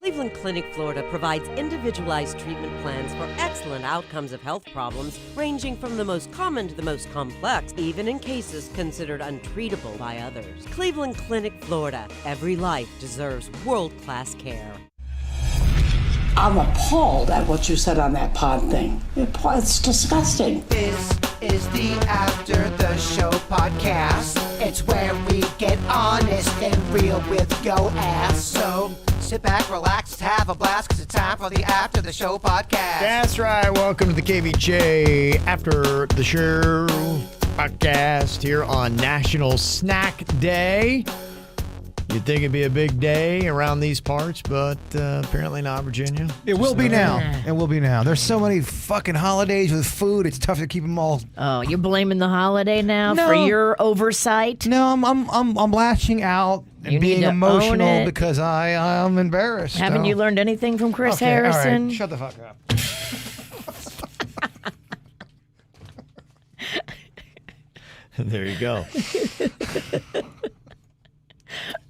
Cleveland Clinic, Florida provides individualized treatment plans for excellent outcomes of health problems ranging from the most common to the most complex, even in cases considered untreatable by others. Cleveland Clinic, Florida. Every life deserves world-class care. I'm appalled at what you said on that pod thing. It's disgusting. This is the After the Show podcast. It's where we get honest and real with yo ass. So sit back, relax, have a blast, because it's time for the After the Show podcast. That's right. Welcome to the KVJ After the Show podcast here on National Snack Day. You'd think it'd be a big day around these parts, but apparently not, Virginia. It will be now. It will be now. There's so many fucking holidays with food. It's tough to keep them all. Oh, you're blaming the holiday now for your oversight? No, I'm lashing out and You being need to own emotional it. because I'm embarrassed. Haven't you learned anything from Chris Harrison? All right. Shut the fuck up. There you go.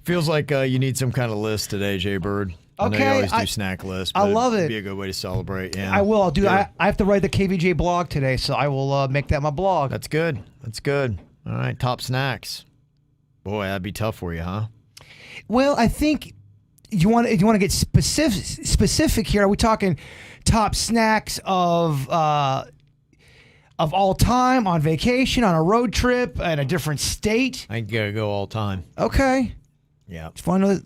Feels like you need some kind of list today, Jay Bird. I know you always do snack lists. I love It'd it. be a good way to celebrate. Yeah, I will. I'll do. I have to write the KVJ blog today, so I will make that my blog. That's good. That's good. All right, top snacks. Boy, that'd be tough for you, huh? Well, I think you want to get specific here. Are we talking top snacks of all time, on vacation, on a road trip, in a different state? I gotta go all time. Okay. Yeah. Just want to know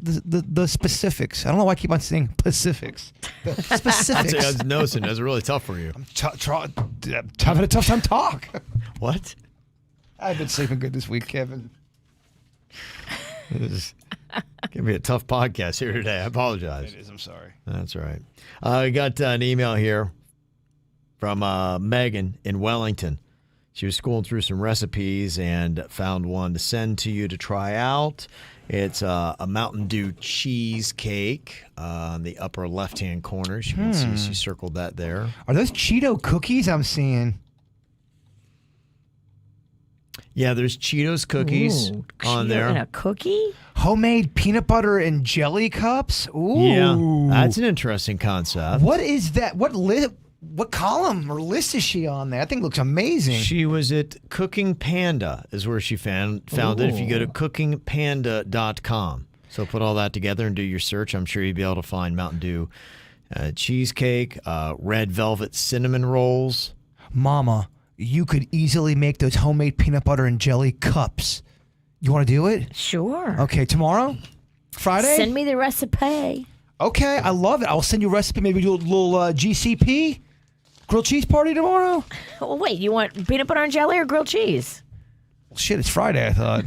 the specifics. I don't know why I keep on saying specifics. The specifics. I was noticing that's really tough for you. I'm having a tough time talk. What? I've been sleeping good this week, Kevin. This is gonna be a tough podcast here today. I apologize. It is. I'm sorry. That's right. We got an email here from Megan in Wellington. She was scrolling through some recipes and found one to send to you to try out. It's a Mountain Dew cheesecake on the upper left-hand corner. You can see she circled that there. Are those Cheeto cookies I'm seeing? Yeah, there's Cheetos cookies on there. And a cookie? Homemade peanut butter and jelly cups? Ooh. Yeah, that's an interesting concept. What is that? What column or list is she on there? I think it looks amazing. She was at Cooking Panda is where she found it. If you go to cookingpanda.com. So put all that together and do your search. I'm sure you'll be able to find Mountain Dew cheesecake, red velvet cinnamon rolls. Mama, you could easily make those homemade peanut butter and jelly cups. You want to do it? Sure. Okay, tomorrow? Friday? Send me the recipe. Okay, I love it. I'll send you a recipe. Maybe do a little GCP, grilled cheese party tomorrow. Well, wait, you want peanut butter and jelly or grilled cheese? Well, shit, it's Friday, I thought.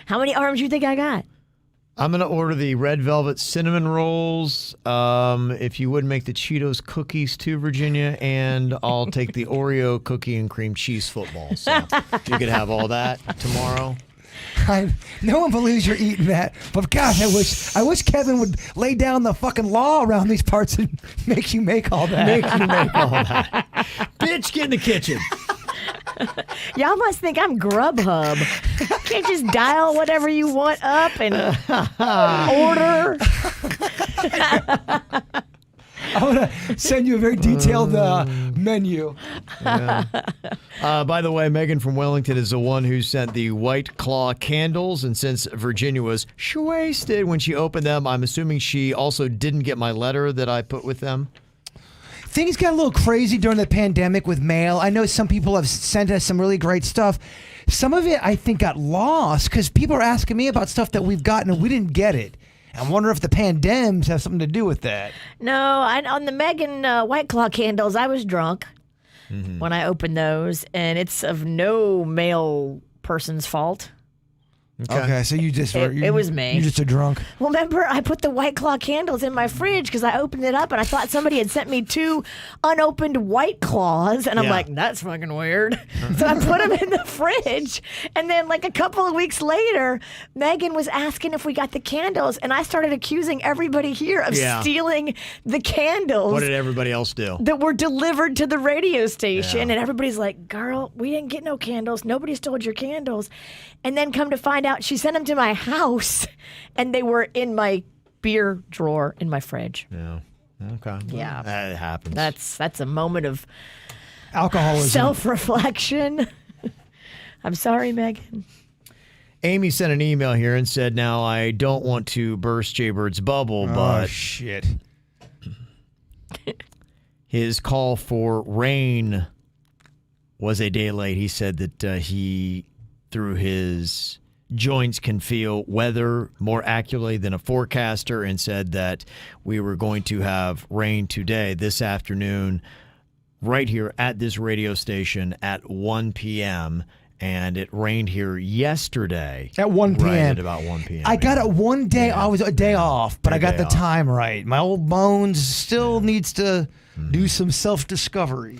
How many arms you think I got? I'm going to order the red velvet cinnamon rolls. If you would make the Cheetos cookies too, Virginia, and I'll take the Oreo cookie and cream cheese football. So if you could have all that tomorrow. No one believes you're eating that, but gosh, I wish Kevin would lay down the fucking law around these parts and make you make all that. Bitch, get in the kitchen. Y'all must think I'm Grubhub. Can't just dial whatever you want up and order. I'm going to send you a very detailed menu. Yeah. By the way, Megan from Wellington is the one who sent the White Claw candles. And since Virginia was wasted when she opened them, I'm assuming she also didn't get my letter that I put with them. Things got a little crazy during the pandemic with mail. I know some people have sent us some really great stuff. Some of it, I think, got lost because people are asking me about stuff that we've gotten and we didn't get it. I wonder if the pandems have something to do with that. No, on the Megan White Claw candles, I was drunk when I opened those, and it's of no male person's fault. Okay, so you just it was me. You're just a drunk. Well, remember, I put the White Claw candles in my fridge because I opened it up and I thought somebody had sent me 2 unopened White Claws, and I'm like, that's fucking weird. So I put them in the fridge, and then like a couple of weeks later, Megan was asking if we got the candles, and I started accusing everybody here of stealing the candles. What did everybody else do? That were delivered to the radio station, and everybody's like, girl, we didn't get no candles. Nobody stole your candles. And then come to find out, she sent them to my house, and they were in my beer drawer in my fridge. Yeah. Okay. Yeah. That happens. That's a moment of Alcoholism. self-reflection. I'm sorry, Megan. Amy sent an email here and said, now, I don't want to burst Jaybird's bubble, Oh, but shit. his call for rain was a day late. He said that he, through his joints, can feel weather more accurately than a forecaster, and said that we were going to have rain today, this afternoon, right here at this radio station at 1 p.m., and it rained here yesterday. At 1 p.m. Right at about 1 p.m. I got it one day. Yeah. I was a day off, but A I got day the off. time right. My old bones still needs to do some self-discovery.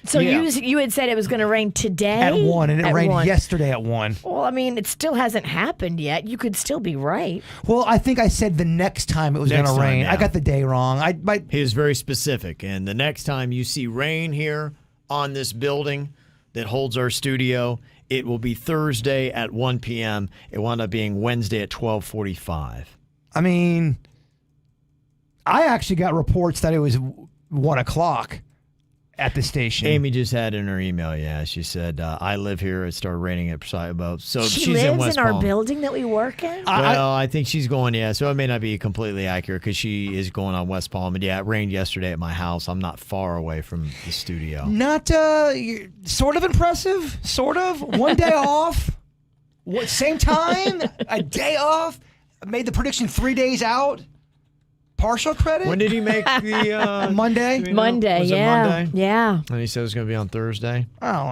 So Yeah. you had said it was going to rain today? At 1, and it At rained 1. yesterday at 1. Well, I mean, it still hasn't happened yet. You could still be right. Well, I think I said the next time it was going Next to time, rain. yeah. I got the day wrong. He was very specific. And the next time you see rain here on this building that holds our studio, it will be Thursday at 1 p.m. It wound up being Wednesday at 12:45. I mean, I actually got reports that it was 1 o'clock at the station. Amy just had in her email, she said, I live here. It started raining at about. So She she's in lives West in our Palm. building that we work in? Well, I think she's going, so it may not be completely accurate because she is going on West Palm. And it rained yesterday at my house. I'm not far away from the studio. Not sort of impressive, sort of. One day off, same time, a day off. Made the prediction 3 days out. Partial credit. When did he make the Monday? do we know? Monday, Was it yeah. Monday? Yeah. And he said it was going to be on Thursday. I don't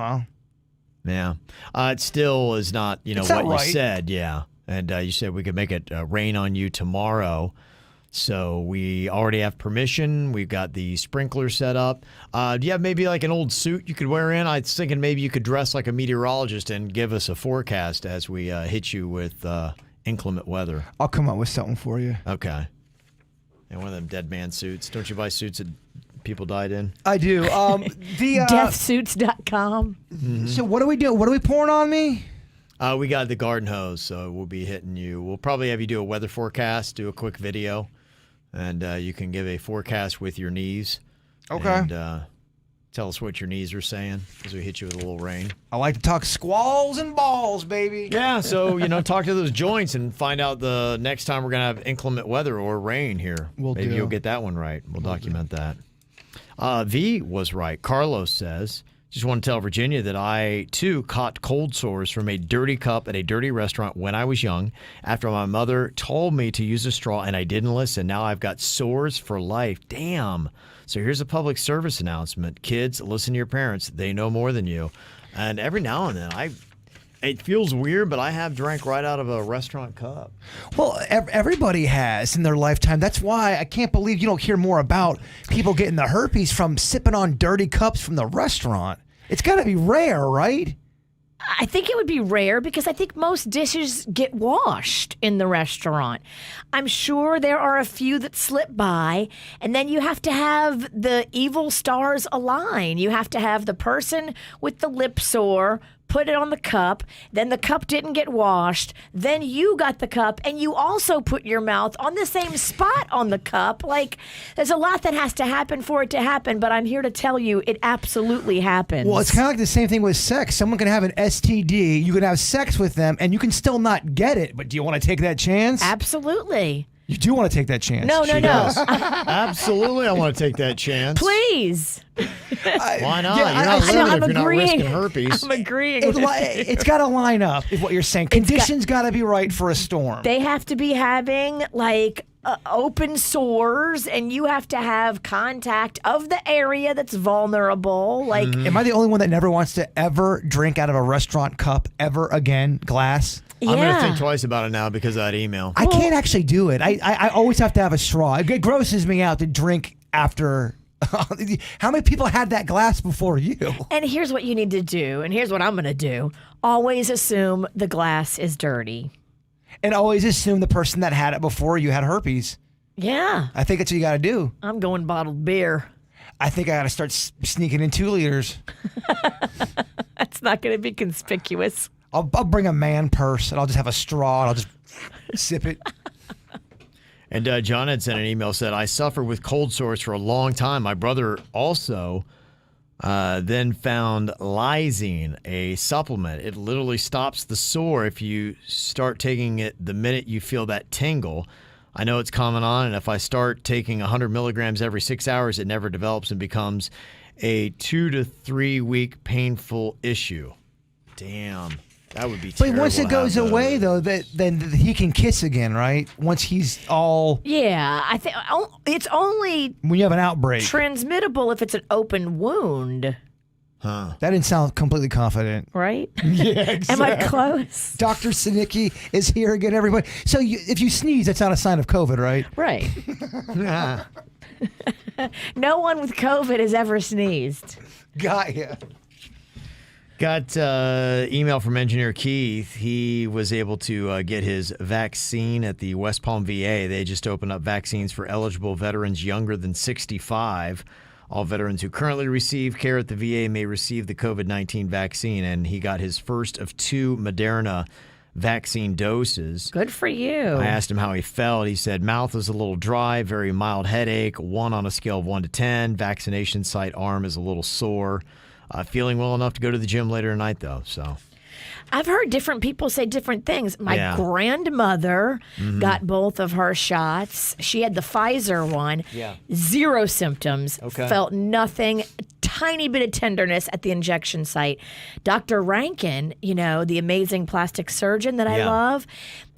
know. Yeah. It still is not, It's what not right. you said. Yeah. And you said we could make it rain on you tomorrow. So we already have permission. We've got the sprinkler set up. Do you have maybe like an old suit you could wear in? I was thinking maybe you could dress like a meteorologist and give us a forecast as we hit you with inclement weather. I'll come up with something for you. Okay. And one of them dead man suits. Don't you buy suits that people died in? I do. Deathsuits.com. So what do we do? What are we pouring on me? We got the garden hose, so we'll be hitting you. We'll probably have you do a weather forecast, do a quick video, and you can give a forecast with your knees. Okay. And tell us what your knees are saying as we hit you with a little rain. I like to talk squalls and balls, baby. Yeah, so, talk to those joints and find out the next time we're going to have inclement weather or rain here. Maybe you'll get that one right. We'll document that. V was right. Carlos says, just want to tell Virginia that I, too, caught cold sores from a dirty cup at a dirty restaurant when I was young after my mother told me to use a straw and I didn't listen. Now I've got sores for life. Damn. So here's a public service announcement. Kids, listen to your parents. They know more than you. And every now and then, it feels weird, but I have drank right out of a restaurant cup. Well, everybody has in their lifetime. That's why I can't believe you don't hear more about people getting the herpes from sipping on dirty cups from the restaurant. It's got to be rare, right? I think it would be rare because I think most dishes get washed in the restaurant. I'm sure there are a few that slip by, and then you have to have the evil stars align. You have to have the person with the lip sore put it on the cup, then the cup didn't get washed, then you got the cup, and you also put your mouth on the same spot on the cup. Like, there's a lot that has to happen for it to happen, but I'm here to tell you it absolutely happens. Well, it's kind of like the same thing with sex. Someone can have an STD, you can have sex with them, and you can still not get it, but do you want to take that chance? Absolutely. You do want to take that chance. No. Absolutely, I want to take that chance. Please. Why not? Yeah, You're not living I'm if you're not agreeing. risking herpes. I'm agreeing. It's got to line up, is what you're saying. Conditions got to be right for a storm. They have to be having like open sores, and you have to have contact of the area that's vulnerable. Like, Am I the only one that never wants to ever drink out of a restaurant cup ever again? Glass? yeah. I'm going to think twice about it now because of that email. I can't actually do it. I always have to have a straw. It grosses me out to drink after. How many people had that glass before you? And here's what you need to do, and here's what I'm going to do. Always assume the glass is dirty. And always assume the person that had it before you had herpes. Yeah. I think that's what you got to do. I'm going bottled beer. I think I got to start sneaking in 2 liters. That's not going to be conspicuous. I'll bring a man purse and I'll just have a straw and I'll just sip it. And John had sent an email, said, I suffered with cold sores for a long time. My brother also then found lysine, a supplement. It literally stops the sore if you start taking it the minute you feel that tingle. I know it's common on, and if I start taking 100 milligrams every 6 hours, it never develops and becomes a 2 to 3 week painful issue. Damn. That would be terrible. But once it goes away, though, then he can kiss again, right? Once he's all... Yeah, I think it's only When you have an outbreak. transmittable if it's an open wound, Huh. That didn't sound completely confident. right? Yeah, exactly. Am I close? Dr. Sinicki is here again, everybody. So if you sneeze, that's not a sign of COVID, right? Right. No one with COVID has ever sneezed. Got ya. Got email from Engineer Keith. He was able to get his vaccine at the West Palm VA. They just opened up vaccines for eligible veterans younger than 65. All veterans who currently receive care at the VA may receive the COVID-19 vaccine, and he got his first of 2 Moderna vaccine doses. Good for you. I asked him how he felt. He said mouth is a little dry, very mild headache, 1 on a scale of 1 to 10. Vaccination site arm is a little sore. Feeling well enough to go to the gym later tonight, though. So I've heard different people say different things. My Yeah. grandmother got both of her shots. She had the Pfizer one. Yeah. 0 symptoms. Okay. Felt nothing. Tiny bit of tenderness at the injection site. Dr. Rankin, the amazing plastic surgeon that I Yeah. love,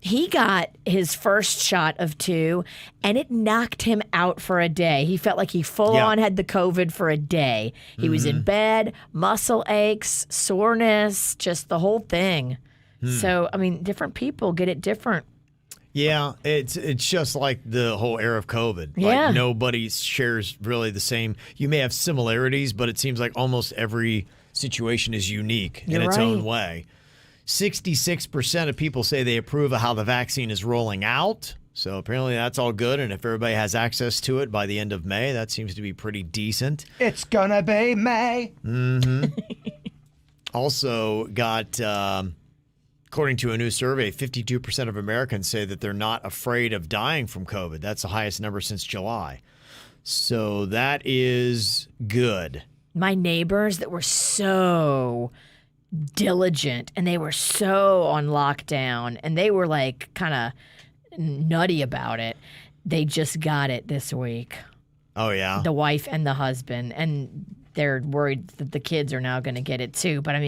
he got his first shot of 2, and it knocked him out for a day. He felt like he full on had the COVID for a day. He was in bed, muscle aches, soreness, just the whole thing. So, different people get it different. yeah, it's just like the whole era of COVID. Yeah. Like nobody shares really the same. You may have similarities, but it seems like almost every situation is unique in You're its right. own way. 66% of people say they approve of how the vaccine is rolling out. So apparently that's all good. And if everybody has access to it by the end of May, that seems to be pretty decent. It's gonna be May. Also got, according to a new survey, 52% of Americans say that they're not afraid of dying from COVID. That's the highest number since July. So that is good. My neighbors that were so diligent and they were so on lockdown and they were like kind of nutty about it. They just got it this week. Oh, yeah? The wife and the husband, and they're worried that the kids are now going to get it too. But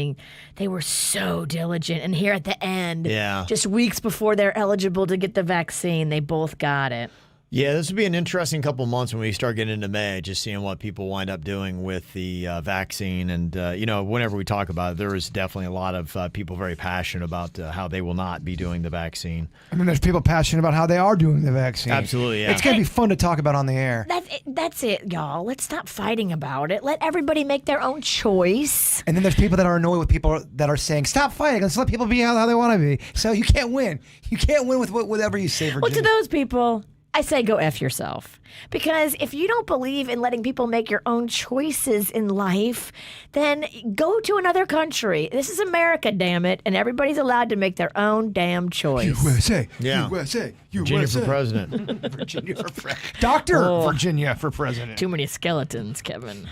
they were so diligent. And here at the end, Yeah. just weeks before they're eligible to get the vaccine, they both got it. Yeah, this would be an interesting couple months when we start getting into May, just seeing what people wind up doing with the vaccine. And, whenever we talk about it, there is definitely a lot of people very passionate about how they will not be doing the vaccine. There's people passionate about how they are doing the vaccine. Absolutely, yeah. It's going to be fun to talk about on the air. That's it, y'all. Let's stop fighting about it. Let everybody make their own choice. And then there's people that are annoyed with people that are saying, stop fighting. Let's let people be how they want to be. So you can't win. You can't win with whatever you say, Virginia. Well, to those people, I say go F yourself. Because if you don't believe in letting people make your own choices in life, then go to another country. This is America, damn it, and everybody's allowed to make their own damn choice. USA. Yeah. USA. Virginia for president. Virginia for president. Dr. Virginia for president. Too many skeletons, Kevin.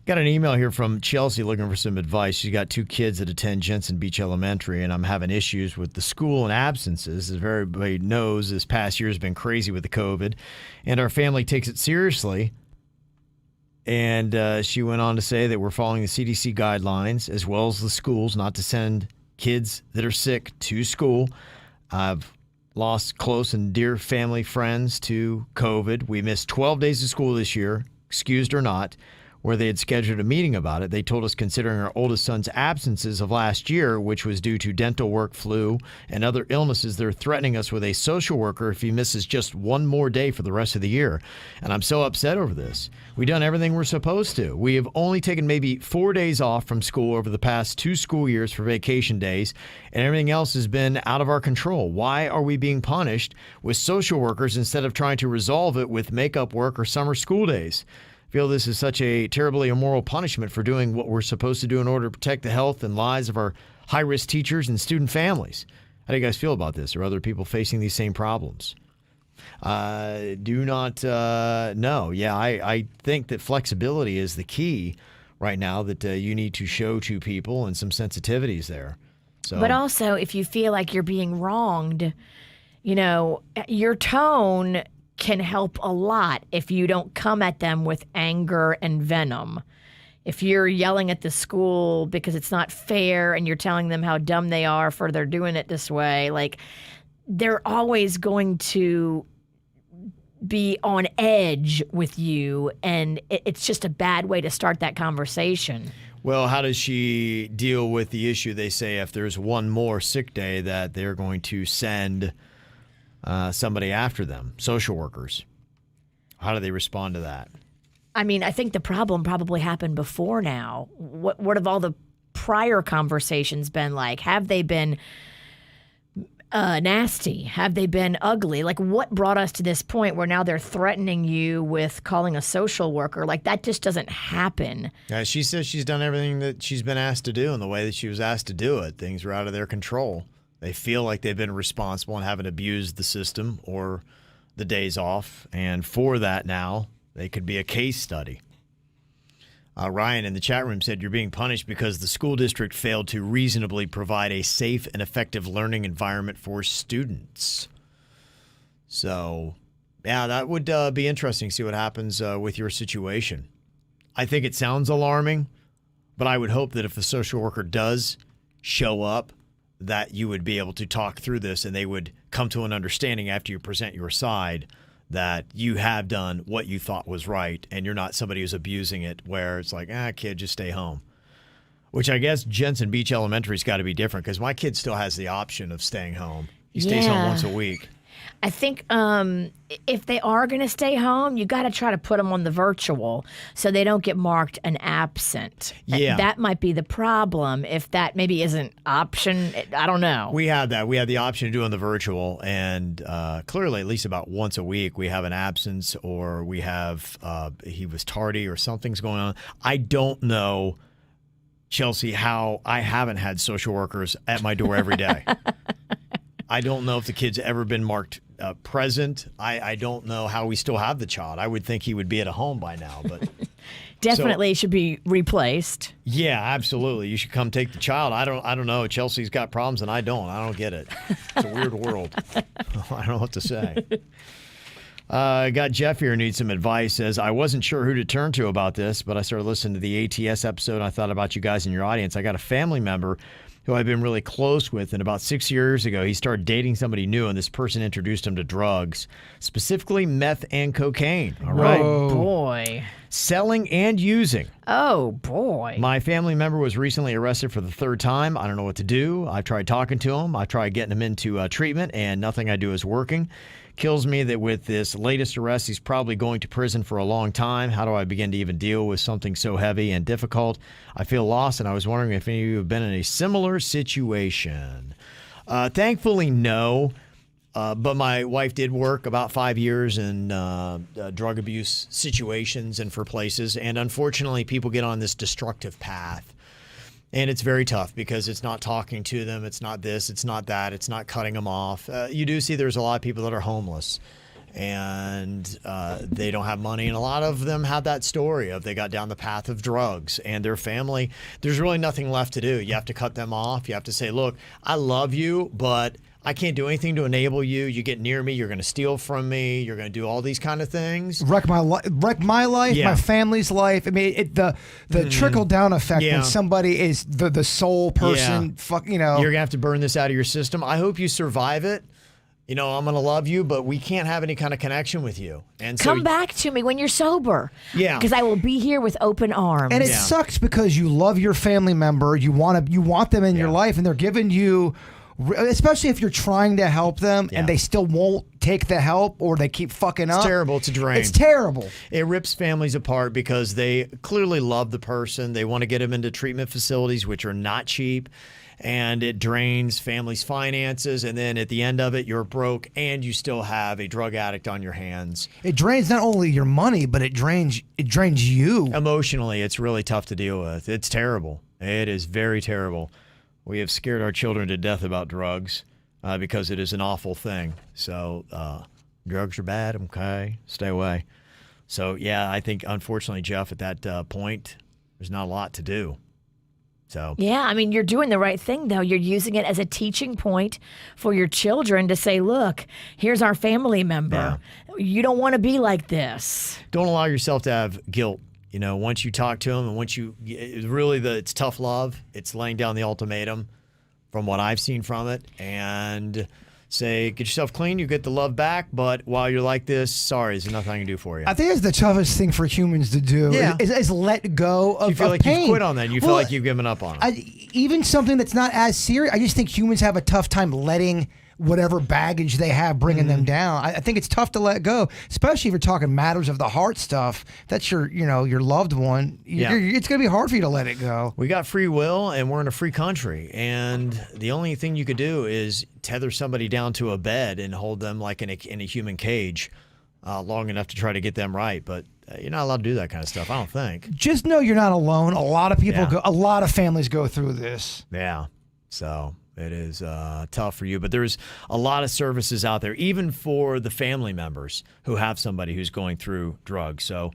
Got an email here from Chelsea looking for some advice. She's got 2 kids that attend Jensen Beach Elementary, and I'm having issues with the school and absences. As everybody knows, this past year has been crazy with the COVID, and our family takes it seriously. And she went on to say that we're following the CDC guidelines as well as the schools not to send kids that are sick to school. I've lost close and dear family friends to COVID. We missed 12 days of school this year, excused or not, where they had scheduled a meeting about it. They told us, considering our oldest son's absences of last year, which was due to dental work, flu, and other illnesses, they're threatening us with a social worker if he misses just 1 more day for the rest of the year. And I'm so upset over this. We've done everything we're supposed to. We have only taken maybe 4 days off from school over the past 2 school years for vacation days, and everything else has been out of our control. Why are we being punished with social workers instead of trying to resolve it with makeup work or summer school days? Feel this is such a terribly immoral punishment for doing what we're supposed to do in order to protect the health and lives of our high-risk teachers and student families. How do you guys feel about this? Are other people facing these same problems? Do not know. Yeah, I think that flexibility is the key right now that you need to show to people, and some sensitivities there. So, But also, if you feel like you're being wronged, your tone can help a lot if you don't come at them with anger and venom. If you're yelling at the school because it's not fair and you're telling them how dumb they are for they're doing it this way, like, they're always going to be on edge with you, and it's just a bad way to start that conversation. well, how does she deal with the issue? They say if there's one more sick day that they're going to send somebody after them, social workers. How do they respond to that? I mean, I think the problem probably happened before now. What have all the prior conversations been like? Have they been nasty? Have they been ugly? Like, what brought us to this point where now they're threatening you with calling a social worker? Like, that just doesn't happen. Yeah, she says she's done everything that she's been asked to do in the way that she was asked to do it. Things are out of their control. They feel like they've been responsible and haven't abused the system or the days off. And for that now, they could be a case study. Ryan in the chat room said, you're being punished because the school district failed to reasonably provide a safe and effective learning environment for students. So, yeah, that would be interesting to see what happens with your situation. I think it sounds alarming, but I would hope that if the social worker does show up, that you would be able to talk through this and they would come to an understanding after you present your side that you have done what you thought was right and you're not somebody who's abusing it where it's like, kid, just stay home. Which I guess Jensen Beach Elementary's got to be different because my kid still has the option of staying home. He stays home once a week. I think if they are going to stay home, you got to try to put them on the virtual so they don't get marked an absent. Yeah. That might be the problem if that maybe isn't option. I don't know. We have that. We have the option to do on the virtual, and clearly at least about once a week we have an absence or we have he was tardy or something's going on. I don't know, Chelsea, how I haven't had social workers at my door every day. I don't know if the kid's ever been marked present. I don't know how we still have the child. I would think he would be at a home by now, but Definitely should be replaced. yeah, absolutely. You should come take the child. I don't know. Chelsea's got problems and I don't. I don't get it. It's a weird world. I don't know what to say. Got Jeff here who needs some advice. Says, I wasn't sure who to turn to about this, but I started listening to the ATS episode and I thought about you guys in your audience. I got a family member who I've been really close with, and about 6 years ago, he started dating somebody new, and this person introduced him to drugs, specifically meth and cocaine. All right. Oh, boy. Selling and using. Oh, boy. My family member was recently arrested for the third time. I don't know what to do. I tried talking to him. I tried getting him into treatment, and nothing I do is working. Kills me that with this latest arrest, he's probably going to prison for a long time. How do I begin to even deal with something so heavy and difficult? I feel lost, and I was wondering if any of you have been in a similar situation. Thankfully, no. But my wife did work about 5 years in drug abuse situations and for places. And unfortunately, people get on this destructive path. And it's very tough because it's not talking to them. It's not this. It's not that. It's not cutting them off. You do see there's a lot of people that are homeless and they don't have money. And a lot of them have that story of they got down the path of drugs and their family. There's really nothing left to do. You have to cut them off. You have to say, look, I love you, but I can't do anything to enable you. You get near me, you're going to steal from me. You're going to do all these kind of things. Wreck my life, Yeah. my family's life. I mean, the trickle down effect Yeah. when somebody is the sole person. You're going to have to burn this out of your system. I hope you survive it. You know, I'm going to love you, but we can't have any kind of connection with you. And so, Come back to me when you're sober. Yeah. Because I will be here with open arms. And it Yeah. sucks because you love your family member. You want them in your life, and they're giving you. Especially if you're trying to help them and they still won't take the help or they keep fucking up. It's terrible. It's a drain. It's terrible. It rips families apart because they clearly love the person. They want to get them into treatment facilities, which are not cheap. And it drains families' finances. And then at the end of it, you're broke and you still have a drug addict on your hands. It drains not only your money, but it drains you. Emotionally, it's really tough to deal with. It's terrible. It is very terrible. We have scared our children to death about drugs because it is an awful thing. So Drugs are bad. Okay, stay away. So, yeah, I think, unfortunately, Jeff, at that point, there's not a lot to do. So Yeah, I mean, you're doing the right thing, though. You're using it as a teaching point for your children to say, look, here's our family member. You don't want to be like this. Don't allow yourself to have guilt. You know, once you talk to them and once it's tough love. It's laying down the ultimatum from what I've seen from it. And say, get yourself clean, you get the love back. But while you're like this, sorry, there's nothing I can do for you. I think it's the toughest thing for humans to do is let go of you feel like pain. you've quit on that. You feel like you've given up on it. Even something that's not as serious, I just think humans have a tough time letting whatever baggage they have bringing them down. I think it's tough to let go, especially if you're talking matters of the heart stuff. That's your loved one. It's going to be hard for you to let it go. We got free will, and we're in a free country. And the only thing you could do is tether somebody down to a bed and hold them like in a human cage long enough to try to get them right. But you're not allowed to do that kind of stuff, I don't think. Just know you're not alone. A lot of people a lot of families go through this. Yeah. So it is tough for you, but there's a lot of services out there, even for the family members who have somebody who's going through drugs. So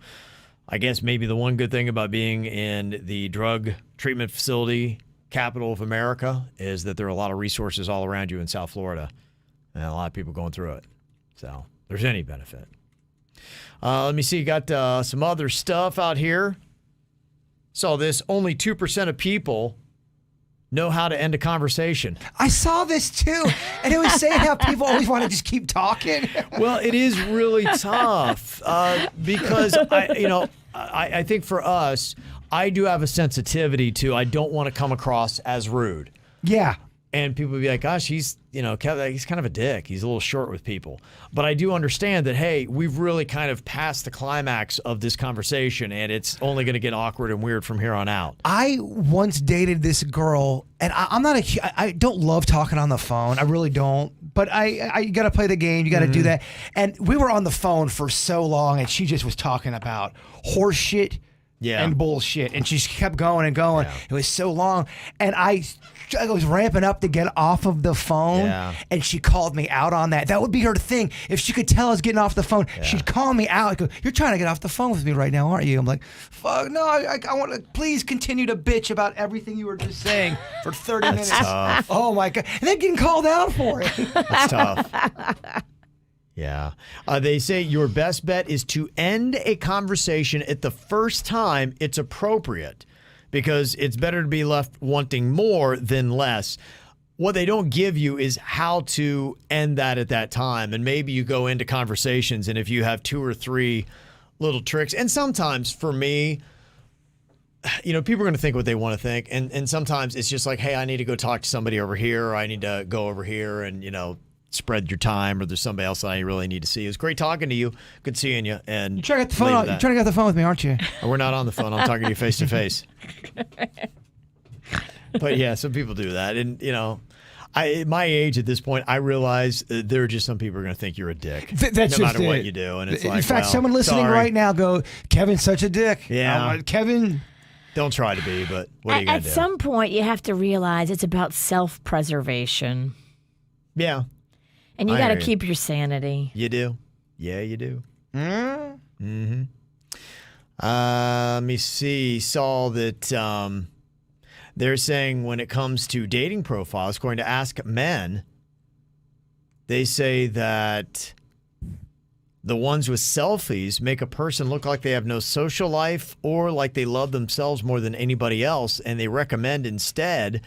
I guess maybe the one good thing about being in the drug treatment facility capital of America is that there are a lot of resources all around you in South Florida, and a lot of people going through it. So there's any benefit. Let me see. You got some other stuff out here. Saw this. Only 2% of people know how to end a conversation. I saw this too, and it was saying how people always want to just keep talking. Well, it is really tough because I think for us, I do have a sensitivity to. I don't want to come across as rude. Yeah. And people would be like, gosh, he's kind of a dick. He's a little short with people. But I do understand that, hey, we've really kind of passed the climax of this conversation, and it's only going to get awkward and weird from here on out. I once dated this girl, and I don't love talking on the phone. I really don't. But I got to play the game. You got to do that. And we were on the phone for so long, and she just was talking about horse shit and bullshit. And she just kept going and going. Yeah. It was so long. And I was ramping up to get off of the phone, and she called me out on that. That would be her thing. If she could tell I was getting off the phone, she'd call me out. Go, you're trying to get off the phone with me right now, aren't you? I'm like, fuck, no, I want to please continue to bitch about everything you were just saying for 30 minutes. Tough. Oh, my God. And then getting called out for it. That's tough. Yeah. They say your best bet is to end a conversation at the first time it's appropriate, because it's better to be left wanting more than less. What they don't give you is how to end that at that time. And maybe you go into conversations, and if you have 2 or 3 little tricks, and sometimes for me, people are going to think what they want to think. And sometimes it's just like, hey, I need to go talk to somebody over here, or I need to go over here and, spread your time, or there's somebody else that I really need to see. It was great talking to you. Good seeing you. And you're trying to get the phone. You're trying to get the phone with me, aren't you? We're not on the phone. I'm talking to you face to face. But yeah, some people do that, and at my age at this point, I realize there are just some people who are going to think you're a dick. That's no just matter it. what you do, and it's like, in fact, someone listening right now go, Kevin's such a dick. Yeah, Kevin. Don't try to be, but what are you going to do? At some point, you have to realize it's about self-preservation. Yeah. And you got to keep your sanity. You do. Yeah, you do. Mm-hmm. Let me see. Saw that they're saying when it comes to dating profiles, according to Ask Men, they say that the ones with selfies make a person look like they have no social life or like they love themselves more than anybody else, and they recommend instead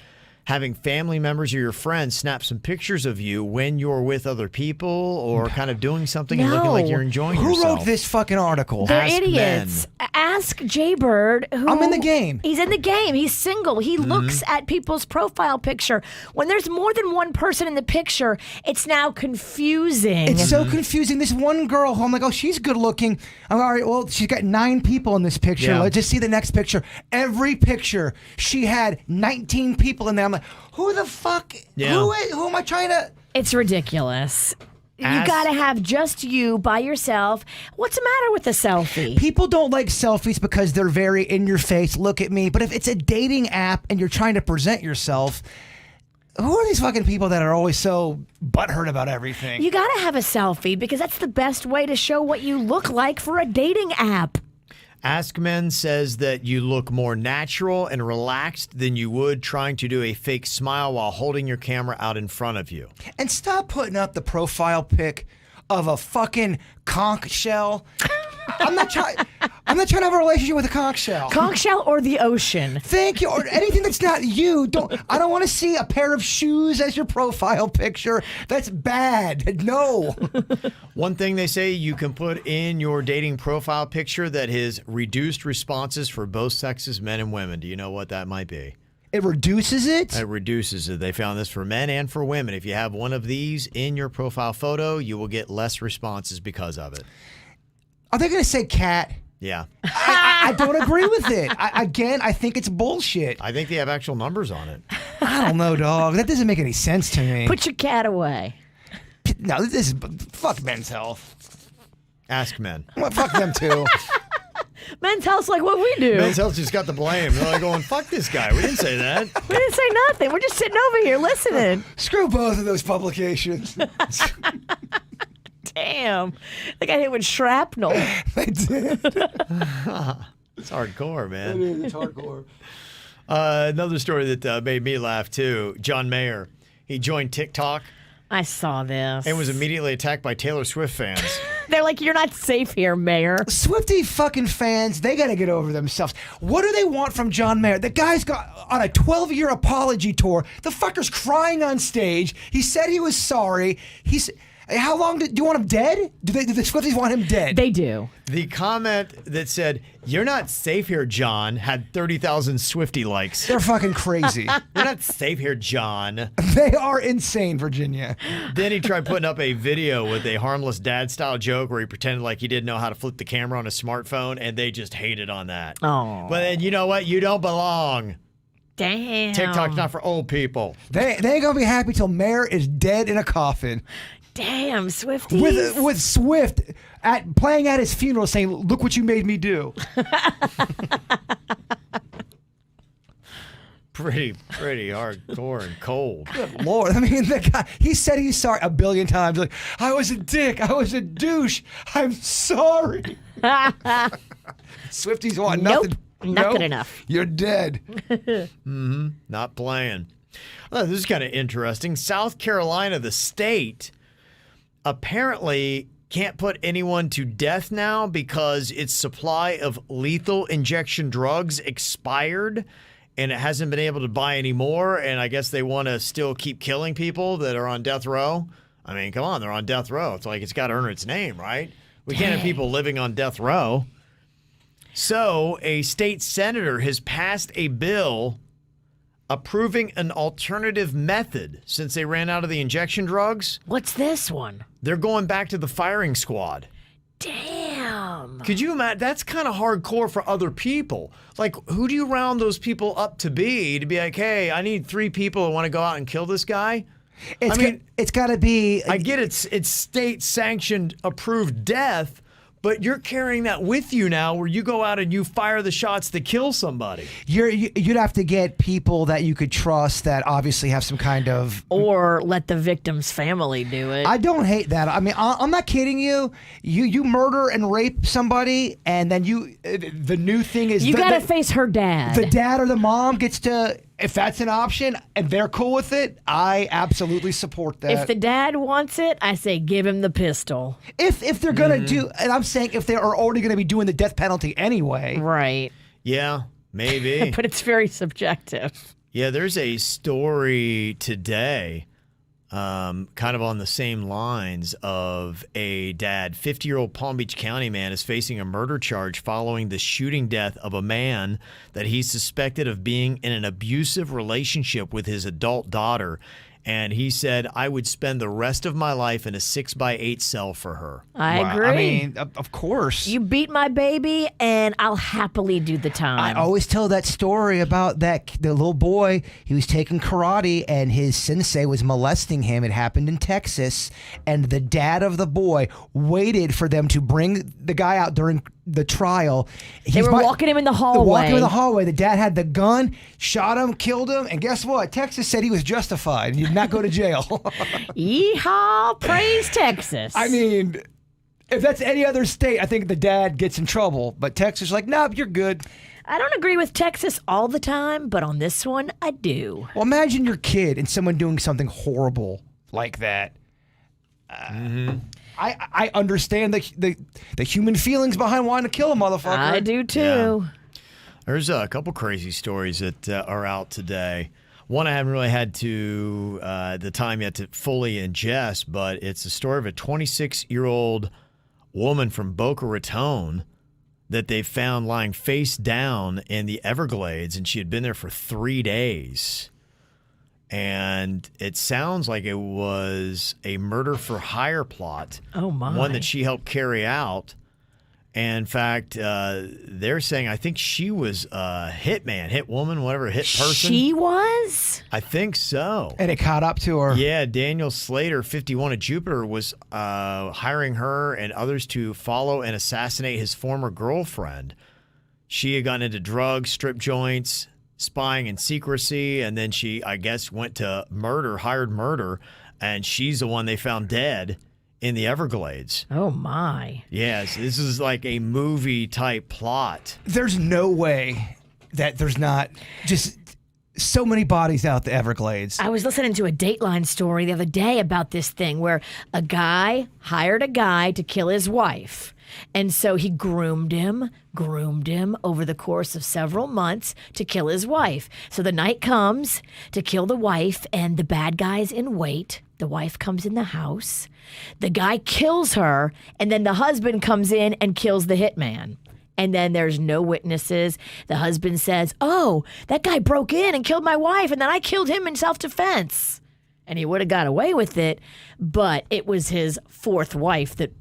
having family members or your friends snap some pictures of you when you're with other people, or kind of doing something and looking like you're enjoying yourself. Who wrote this fucking article? They're Ask idiots. Men. Ask Jaybird. I'm in the game. He's in the game. He's single. He looks at people's profile picture. When there's more than one person in the picture, it's now confusing. It's so confusing. This one girl, I'm like, oh, she's good looking. I'm all right, well, she's got 9 people in this picture. Yeah. Let's just see the next picture. Every picture, she had 19 people in there. I'm like, who the fuck? Yeah. Who am I trying to? It's ridiculous. You got to have just you by yourself. What's the matter with the selfie? People don't like selfies because they're very in your face. Look at me. But if it's a dating app and you're trying to present yourself, Who are these fucking people that are always so butthurt about everything? You gotta have a selfie because that's the best way to show what you look like for a dating app. Ask Men says that you look more natural and relaxed than you would trying to do a fake smile while holding your camera out in front of you. And stop putting up the profile pic of a fucking conch shell. I'm not trying to have a relationship with a conch shell. Conch shell or the ocean. Thank you. Or anything that's not you. I don't want to see a pair of shoes as your profile picture. That's bad. No. One thing they say you can put in your dating profile picture that has reduced responses for both sexes, men and women. Do you know what that might be? It reduces it? It reduces it. They found this for men and for women. If you have one of these in your profile photo, you will get less responses because of it. Are they going to say cat? Yeah. I don't agree with it. I think it's bullshit. I think they have actual numbers on it. I don't know, dog. That doesn't make any sense to me. Put your cat away. No, this is fuck Men's Health. Ask Men. Well, fuck them too. Men's Health's like what we do. Men's Health just got the blame. They're like going, fuck this guy. We didn't say that. We didn't say nothing. We're just sitting over here listening. Screw both of those publications. Damn. They got hit with shrapnel. They did. It's hardcore, man. It's hardcore. Another story that made me laugh, too. John Mayer. He joined TikTok I saw this. and was immediately attacked by Taylor Swift fans. They're like, you're not safe here, Mayor. Swiftie fucking fans, they got to get over themselves. What do they want from John Mayer? The guy's got on a 12-year apology tour. The fucker's crying on stage. He said he was sorry. How long do you want him dead? Do the Swifties want him dead? They do. The comment that said, "You're not safe here, John," had 30,000 Swiftie likes. They're fucking crazy. You're not safe here, John. They are insane, Virginia. Then he tried putting up a video with a harmless dad-style joke where he pretended like he didn't know how to flip the camera on a smartphone, and they just hated on that. Oh. But then, you know what? You don't belong. Damn. TikTok's not for old people. They ain't going to be happy till Mayer is dead in a coffin. Damn, Swifties. With Swift playing at his funeral saying, "Look what you made me do." Pretty hardcore and cold. Good Lord. I mean, the guy, he said he's sorry 1 billion times. Like, I was a dick. I was a douche. I'm sorry. Swifties want Nope. nothing. Not good enough. You're dead. Not playing. Well, this is kind of interesting. South Carolina, the state, apparently can't put anyone to death now because its supply of lethal injection drugs expired and it hasn't been able to buy any more. And I guess they want to still keep killing people that are on death row. I mean, come on, they're on death row. It's like it's got to earn its name, right? We can't have people living on death row. So a state senator has passed a bill approving an alternative method since they ran out of the injection drugs. What's this one? They're going back to the firing squad. Damn. Could you imagine? That's kind of hardcore for other people. Like, who do you round those people up to be like, hey, I need 3 people who want to go out and kill this guy? It's got to be. I get it's state-sanctioned, approved death, but you're carrying that with you now where you go out and you fire the shots to kill somebody. You'd have to get people that you could trust that obviously have some kind of. Or let the victim's family do it. I don't hate that. I mean, I'm not kidding you. You murder and rape somebody, and then the new thing is you got to face her dad. The dad or the mom gets to. If that's an option and they're cool with it, I absolutely support that. If the dad wants it, I say give him the pistol. If they're going to do, and I'm saying if they are already going to be doing the death penalty anyway. Right. Yeah, maybe. But it's very subjective. Yeah, there's a story today kind of on the same lines of a dad. 50-year-old Palm Beach County man is facing a murder charge following the shooting death of a man that he's suspected of being in an abusive relationship with his adult daughter. And he said, I would spend the rest of my life in a 6x8 cell for her. I agree. I mean, of course. You beat my baby, and I'll happily do the time. I always tell that story about the little boy. He was taking karate, and his sensei was molesting him. It happened in Texas, and the dad of the boy waited for them to bring the guy out during the trial. They were walking him in the hallway. Walking in the hallway. The dad had the gun, shot him, killed him, and guess what? Texas said he was justified. He did not go to jail. Yeehaw! Praise Texas. I mean, if that's any other state, I think the dad gets in trouble. But Texas is like, nope, you're good. I don't agree with Texas all the time, but on this one, I do. Well, imagine your kid and someone doing something horrible like that. I understand the human feelings behind wanting to kill a motherfucker. I do too. Yeah. There's a couple crazy stories that are out today. One I haven't really had the time yet to fully ingest, but it's the story of a 26-year-old woman from Boca Raton that they found lying face down in the Everglades, and she had been there for 3 days. And it sounds like it was a murder-for-hire plot. Oh, my. One that she helped carry out. And in fact, they're saying, I think she was a hit woman, whatever, hit person. She was? I think so. And it caught up to her. Yeah, Daniel Slater, 51 of Jupiter, was hiring her and others to follow and assassinate his former girlfriend. She had gotten into drugs, strip joints, spying in secrecy, and then she, I guess, went to hired murder, and she's the one they found dead in the Everglades. Oh, my. Yes, this is like a movie-type plot. There's no way that there's not just so many bodies out the Everglades. I was listening to a Dateline story the other day about this thing where a guy hired a guy to kill his wife. And so he groomed him over the course of several months to kill his wife. So the night comes to kill the wife, and the bad guy's in wait. The wife comes in the house. The guy kills her, and then the husband comes in and kills the hitman. And then there's no witnesses. The husband says, oh, that guy broke in and killed my wife, and then I killed him in self-defense. And he would have got away with it, but it was his fourth wife that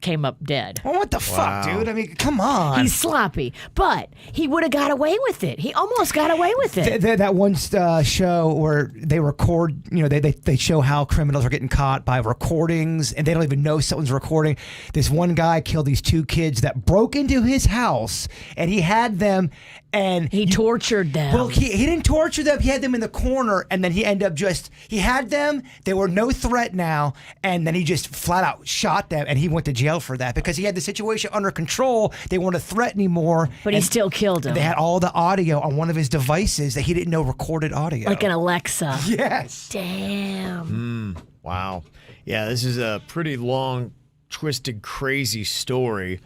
came up dead. Well, what the fuck, dude? I mean, come on. He's sloppy, but he would have got away with it. He almost got away with it. That one show where they record, they show how criminals are getting caught by recordings, and they don't even know someone's recording. This one guy killed these two kids that broke into his house, and he had them, and he tortured them. Well, he didn't torture them. He had them in the corner, and then he ended up he had them. They were no threat now, and then he just flat out shot them, and he went to jail for that because he had the situation under control. They weren't a threat anymore. But he still killed him. They had all the audio on one of his devices that he didn't know recorded audio. Like an Alexa. Yes. Damn. Wow. Yeah, this is a pretty long, twisted, crazy story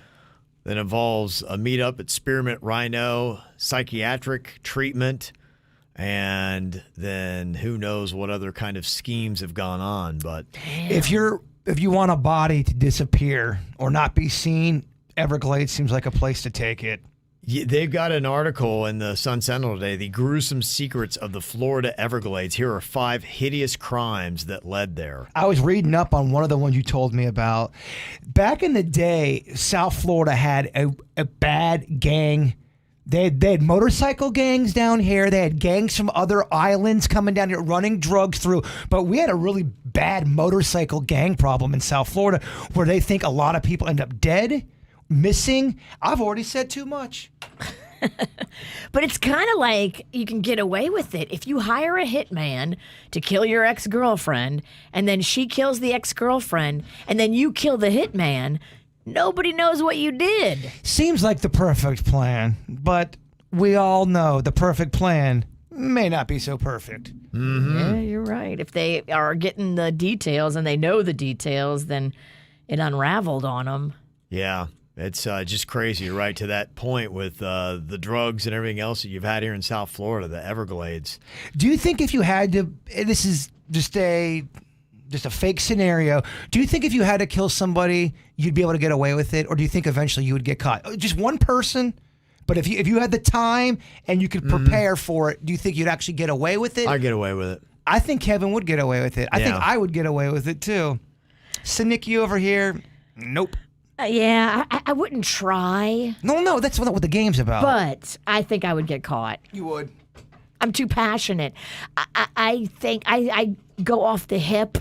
that involves a meetup at Spearmint Rhino, psychiatric treatment, and then who knows what other kind of schemes have gone on. But if you want a body to disappear or not be seen, Everglades seems like a place to take it. Yeah, they've got an article in the Sun Sentinel today, The Gruesome Secrets of the Florida Everglades. Here are 5 hideous crimes that led there. I was reading up on one of the ones you told me about. Back in the day, South Florida had a bad gang. They had motorcycle gangs down here. They had gangs from other islands coming down here running drugs through. But we had a really bad motorcycle gang problem in South Florida where they think a lot of people end up dead, missing. I've already said too much. But it's kind of like you can get away with it. If you hire a hitman to kill your ex-girlfriend, and then she kills the ex-girlfriend, and then you kill the hitman, nobody knows what you did. Seems like the perfect plan, but we all know the perfect plan may not be so perfect. Mm-hmm. Yeah, you're right. If they are getting the details and they know the details, then it unraveled on them. Yeah, it's just crazy, right to that point with the drugs and everything else that you've had here in South Florida, the Everglades. Do you think if you had to, this is just a fake scenario, do you think if you had to kill somebody, you'd be able to get away with it? Or do you think eventually you would get caught? Just one person? But if you had the time and you could prepare for it, do you think you'd actually get away with it? I'd get away with it. I think Kevin would get away with it. I think I would get away with it too. Sinicky over here, nope. Yeah, I wouldn't try. No, that's not what the game's about. But I think I would get caught. You would. I'm too passionate. I think I go off the hip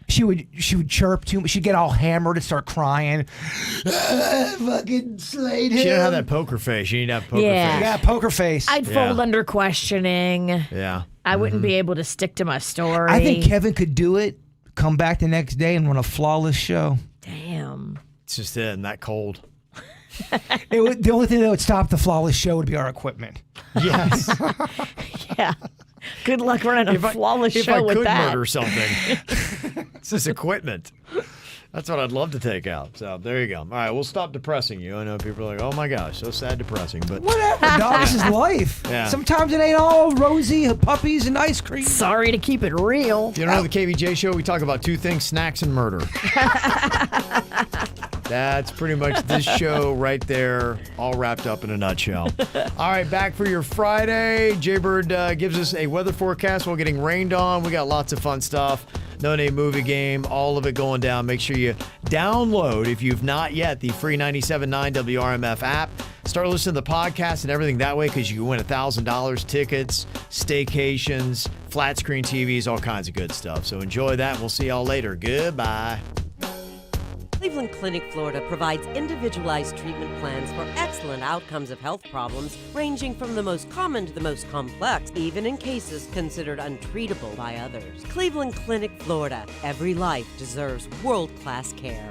She would chirp too much. She'd get all hammered and start crying. Fucking slayed him. She didn't have that poker face. You need to have poker Yeah. face. Yeah, poker face. I'd fold under questioning. Yeah. I wouldn't be able to stick to my story. I think Kevin could do it, come back the next day and run a flawless show. Damn. It's just it and that cold. The only thing that would stop the flawless show would be our equipment. Yes. Yeah. Good luck running a flawless if show I with could that. murder something. It's just equipment. That's what I'd love to take out. So there you go. All right, we'll stop depressing you. I know people are like, oh my gosh, so sad, depressing. But Whatever, dog. This is life. Yeah. Sometimes it ain't all rosy puppies and ice cream. Sorry to keep it real. if you don't know the KVJ show, we talk about two things, snacks and murder. That's pretty much this show right there, all wrapped up in a nutshell. All right, back for your Friday. Jaybird gives us a weather forecast while getting rained on. We got lots of fun stuff. No Name Movie Game, all of it going down. Make sure you download, if you've not yet, the free 97.9 WRMF app. Start listening to the podcast and everything that way because you can win $1,000, tickets, staycations, flat screen TVs, all kinds of good stuff. So enjoy that. We'll see y'all later. Goodbye. Cleveland Clinic, Florida provides individualized treatment plans for excellent outcomes of health problems ranging from the most common to the most complex, even in cases considered untreatable by others. Cleveland Clinic, Florida. Every life deserves world-class care.